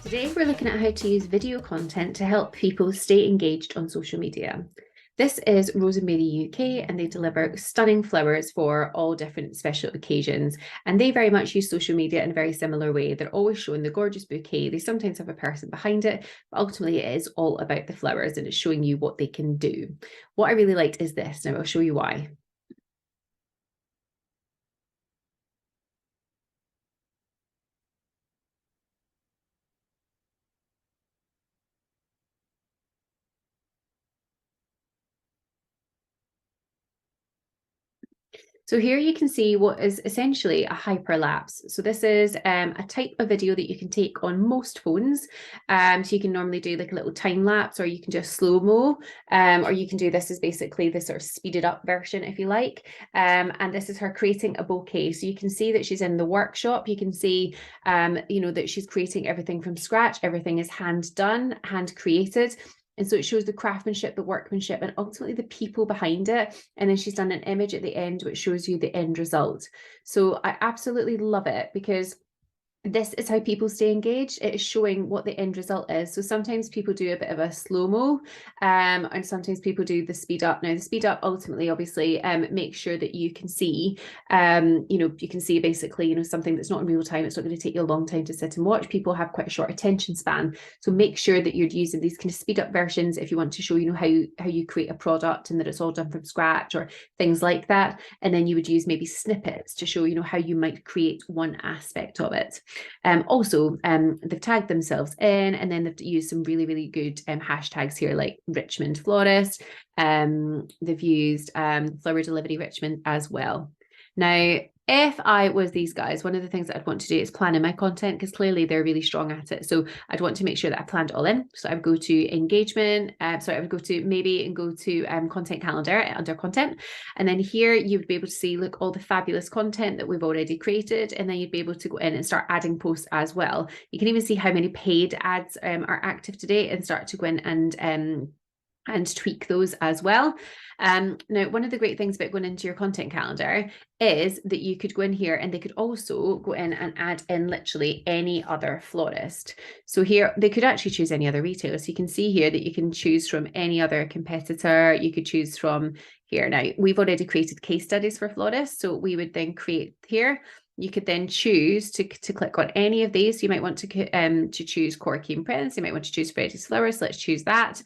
Today, we're looking at how to use video content to help people stay engaged on social media. This is Rose & Mary UK, and they deliver stunning flowers for all different special occasions. And they very much use social media in a very similar way. They're always showing the gorgeous bouquet. They sometimes have a person behind it, but ultimately it is all about the flowers and it's showing you what they can do. What I really liked is this. Now I'll show you why. So here you can see what is essentially a hyperlapse. So this is a type of video that you can take on most phones. So you can normally do like a little time lapse, or you can just slow-mo, or you can do this as basically the sort of speeded up version, if you like. And this is her creating a bouquet. So you can see that she's in the workshop. You can see, that she's creating everything from scratch. Everything is hand done, hand created. And so it shows the craftsmanship, the workmanship, and ultimately the people behind it. And then she's done an image at the end, which shows you the end result. So I absolutely love it because this is how people stay engaged. It is showing what the end result is. So sometimes people do a bit of a slow-mo, and sometimes people do the speed up. Now the speed up ultimately obviously makes sure that you can see, you can see basically, something that's not in real time. It's not going to take you a long time to sit and watch. People have quite a short attention span. So make sure that you're using these kind of speed up versions if you want to show, how you create a product and that it's all done from scratch or things like that. And then you would use maybe snippets to show, how you might create one aspect of it. They've tagged themselves in, and then they've used some really, really good hashtags here, like Richmond florist. They've used flower delivery Richmond as well. Now, if I was these guys, one of the things that I'd want to do is plan in my content, because clearly they're really strong at it. So I'd want to make sure that I planned it all in. So I would go to engagement. I would go to content calendar under content. And then here you would be able to see, look, all the fabulous content that we've already created. And then you'd be able to go in and start adding posts as well. You can even see how many paid ads are active today and start to go in and tweak those as well. Now, one of the great things about going into your content calendar is that you could go in here and they could also go in and add in literally any other florist. So here they could actually choose any other retailer. So you can see here that you can choose from any other competitor. You could choose from here. Now, we've already created case studies for florists. So we would then create here. You could then choose to click on any of these. So you might want to choose Corky and Prince. You might want to choose Freddie's Flowers. Let's choose that.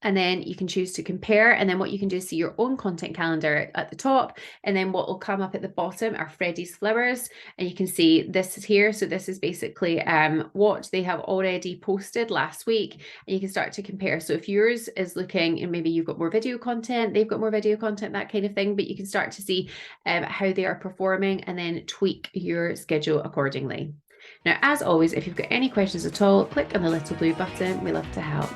And then you can choose to compare. And then what you can do is see your own content calendar at the top. And then what will come up at the bottom are Freddie's Flowers. And you can see this is here. So this is basically what they have already posted last week. And you can start to compare. So if yours is looking, and maybe you've got more video content, they've got more video content, that kind of thing. But you can start to see how they are performing and then tweak your schedule accordingly. Now, as always, if you've got any questions at all, click on the little blue button. We love to help.